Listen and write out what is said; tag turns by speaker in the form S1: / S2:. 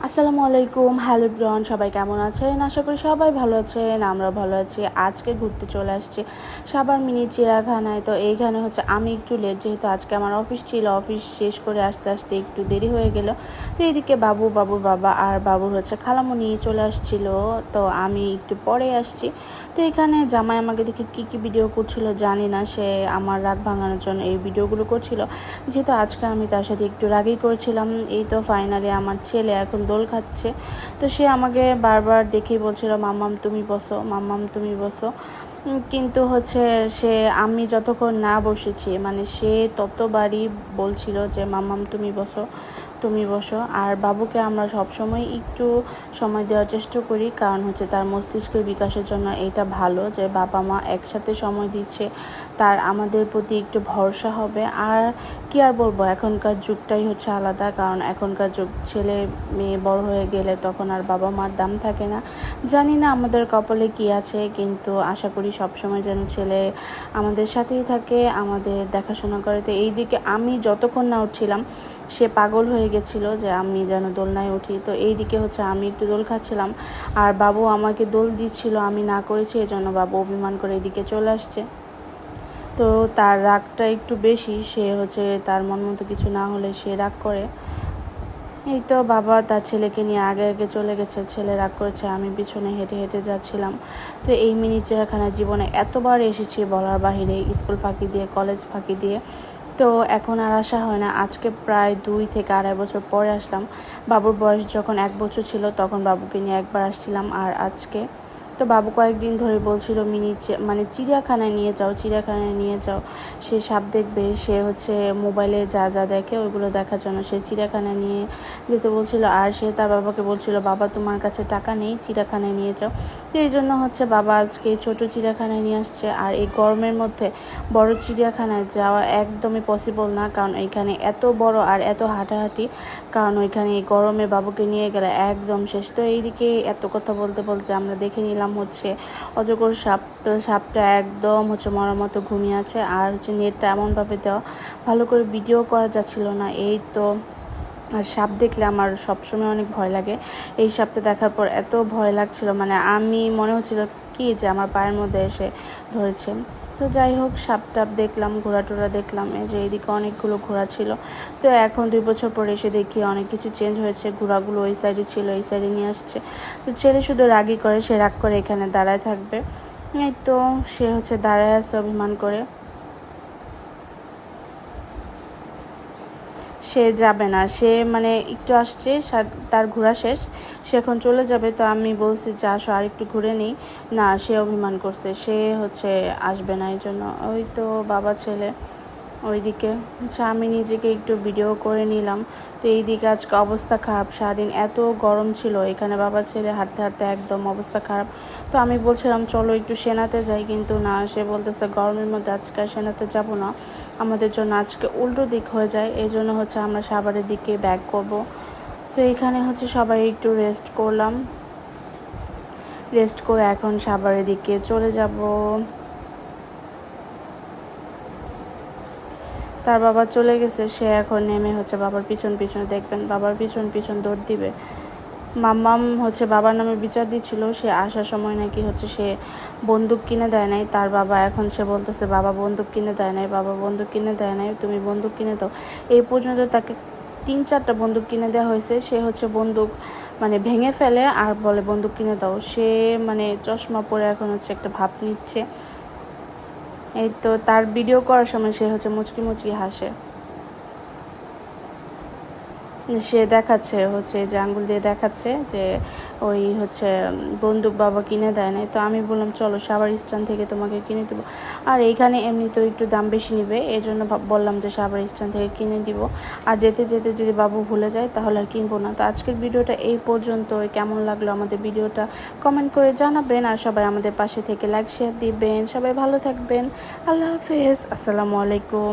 S1: আসসালামু আলাইকুম, hello everyone, সবাই কেমন আছেন? আশা করি সবাই ভালো আছেন, আমরা ভালো আছি। আজকে ঘুরতে চলে আসছি সাভার মিনি চিড়িয়াখানায়। তো এইখানে হচ্ছে আমি একটু লেট, যেহেতু আজকে আমার অফিস ছিল, অফিস শেষ করে আসতে আসতে একটু দেরি হয়ে গেল। তো এইদিকে বাবুর বাবা আর বাবুর হচ্ছে খালামণি চলে আসছিল, তো আমি একটু পরে আসছি। তো এখানে জামাই আমাকে দেখে কী ভিডিও করছিল জানি না, সে আমার রাগ ভাঙানোর জন্য এই ভিডিওগুলো করছিল, যেহেতু আজকে আমি তার সাথে একটু রাগই করছিলাম। এই তো ফাইনালি আমার ছেলে এখন দোল খাচ্ছে, তো সে আমাকে বারবার দেখেই বলছিল মাম্মাম তুমি বসো, মাম্মাম তুমি বসো। কিন্তু হচ্ছে সে, আমি যতক্ষণ না বসেছি মানে সে ততবারই বলছিল যে মাম্মাম তুমি বসো, তুমি বসো। আর বাবুকে আমরা সবসময় একটু সময় দেওয়ার চেষ্টা করি, কারণ হচ্ছে তার মস্তিষ্কের বিকাশের জন্য এটা ভালো যে বাবা মা একসাথে সময় দিচ্ছে, তার আমাদের প্রতি একটু ভরসা হবে। আর কি আর বলবো, এখনকার যুগটাই হচ্ছে আলাদা, কারণ এখনকার যুগ ছেলে মেয়ে বড় হয়ে গেলে তখন আর বাবা মার দাম থাকে না। জানি না আমাদের কপালে কি আছে, কিন্তু আশা করি সবসময় যেন ছেলে আমাদের সাথেই থাকে, আমাদের দেখাশোনা করে। তো এইদিকে আমি যতক্ষণ না উঠছিলাম সে পাগল হয়ে গেছিল যে আমি যেন দোলনায় উঠি। তো এইদিকে হচ্ছে আমি একটু দোল খাচ্ছিলাম আর বাবু আমাকে দোল দিচ্ছিল, আমি না করেছি, এজন্য বাবু অভিমান করে এদিকে চলে আসছে। তো তার রাগটা একটু বেশি, সে হচ্ছে তার মন মতো কিছু না হলে সে রাগ করে। এই তো বাবা তার ছেলেকে নিয়ে আগে আগে চলে গেছে, ছেলে রাগ করেছে, আমি পিছনে হেঁটে হেঁটে যাচ্ছিলাম। তো এই মিনি চিড়িয়াখানার জীবনে এতবার এসেছি বলার বাহিরে, স্কুল ফাঁকি দিয়ে, কলেজ ফাঁকি দিয়ে, তো এখন আর আসা হয় না। আজকে প্রায় 2 থেকে 2.5 বছর পরে আসলাম। বাবুর বয়স যখন 1 বছর ছিল তখন বাবুকে নিয়ে একবার আসছিলাম, আর আজকে তো বাবু কয়েকদিন ধরে বলছিল মানে চিড়িয়াখানায় নিয়ে যাও, চিড়িয়াখানায় নিয়ে যাও, সে সাপ দেখবে, সে হচ্ছে মোবাইলে যা যা দেখে ওইগুলো দেখার জন্য সে চিড়িয়াখানায় নিয়ে যেতে বলছিল। আর সে তার বাবাকে বলছিল বাবা তোমার কাছে টাকা নেই, চিড়িয়াখানায় নিয়ে যাও। তো এই জন্য হচ্ছে বাবা আজকে ছোটো চিড়িয়াখানায় নিয়ে আসছে। আর এই গরমের মধ্যে বড় চিড়িয়াখানায় যাওয়া একদমই পসিবল না, কারণ এইখানে এত বড় আর এত হাঁটাহাঁটি, কারণ ওইখানে এই গরমে বাবুকে নিয়ে গেলে একদম শেষ। তো এইদিকে এত কথা বলতে বলতে আমরা দেখে নিলাম হচ্ছে অজগর সাপ। তো সাপটা একদম হচ্ছে মরার মতো ঘুমিয়ে আছে, আর হচ্ছে নেটটা এমনভাবে দেওয়া ভালো করে ভিডিও করা যাচ্ছিল না। এই তো, আর সাপ দেখলে আমার সবসময় অনেক ভয় লাগে। এই সাপটা দেখার পর এত ভয় লাগছিল, মানে আমি মনে হচ্ছিল কি যে আমার পায়ের মধ্যে এসে ধরেছে। তো যাই হোক, সাপ টাপ দেখলাম, ঘোড়া টোড়া দেখলাম, এই যে এইদিকে অনেকগুলো ঘোড়া ছিল। তো এখন 2 বছর পরে এসে দেখি অনেক কিছু চেঞ্জ হয়েছে, ঘোড়াগুলো ওই সাইডে ছিল, এই সাইডে নিয়ে আসছে। তো ছেলে শুধু রাগই করে, সে রাগ করে এখানে দাঁড়ায় থাকবে। এই তো সে হচ্ছে দাঁড়ায় আছে অভিমান করে, সে যাবে না। সে মানে একটু আসছে, তার ঘোরা শেষ, সে এখন চলে যাবে। তো আমি বলছি যে আসো আর একটু ঘুরে নিই, না সে অভিমান করছে, সে হচ্ছে আসবে না। এই জন্য ওই তো বাবা ছেলে ওইদিকে, আচ্ছা আমি নিজেকে একটু ভিডিও করে নিলাম। তো এইদিকে আজকে অবস্থা খারাপ, সারাদিন এত গরম ছিল, এখানে বাবা ছেলে হাঁটতে হাঁটতে একদম অবস্থা খারাপ। তো আমি বলছিলাম চলো একটু সেনাতে যাই, কিন্তু না, সে বলতেছে গরমের মধ্যে আজকে আর সেনাতে যাব না, আমাদের জন্য আজকে উল্টো দিক হয়ে যায়, এই জন্য হচ্ছে আমরা সাভারের দিকে ব্যাক করব। তো এখানে হচ্ছে সবাই একটু রেস্ট করলাম, রেস্ট করে এখন সাভারের দিকে চলে যাব। তার বাবা চলে গেছে, সে এখন নেমে হচ্ছে বাবার পিছন পিছনে, দেখবেন বাবার পিছন পিছন দৌড় দিবে। মাম্মাম হচ্ছে বাবার নামে বিচার দিচ্ছিল, সে আসার সময় নাকি হচ্ছে সে বন্দুক কিনে দেয় নাই তার বাবা, এখন সে বলতেছে বাবা বন্দুক কিনে দেয় নাই, বাবা বন্দুক কিনে দেয় নাই, তুমি বন্দুক কিনে দাও। এই পর্যন্ত তাকে 3-4টা বন্দুক কিনে দেওয়া হয়েছে, সে হচ্ছে বন্দুক মানে ভেঙে ফেলে আর বলে বন্দুক কিনে দাও। সে মানে চশমা পরে এখন হচ্ছে একটা ভাব নিচ্ছে। এই তো তার ভিডিও করার সময় সে হচ্ছে মুচকি মুচকি হাসে, সে দেখাচ্ছে হচ্ছে যে আঙ্গুল দিয়ে দেখাচ্ছে যে ওই হচ্ছে বন্দুক বাবা কিনে দেয় নাই। তো আমি বললাম চলো সাভার স্ট্যান্ড থেকে তোমাকে কিনে দেবো, আর এইখানে এমনিতেও একটু দাম বেশি নেবে, এই জন্য বললাম যে সাভার স্ট্যান্ড থেকে কিনে দিব। আর যেতে যেতে যদি বাবু ভুলে যায় তাহলে আর কিনবো না। তো আজকের ভিডিওটা এই পর্যন্তই, কেমন লাগলো আমাদের ভিডিওটা কমেন্ট করে জানাবেন, আর সবাই আমাদের পাশে থেকে লাইক শেয়ার দিবেন। সবাই ভালো থাকবেন, আল্লাহ হাফেজ, আসসালামু আলাইকুম।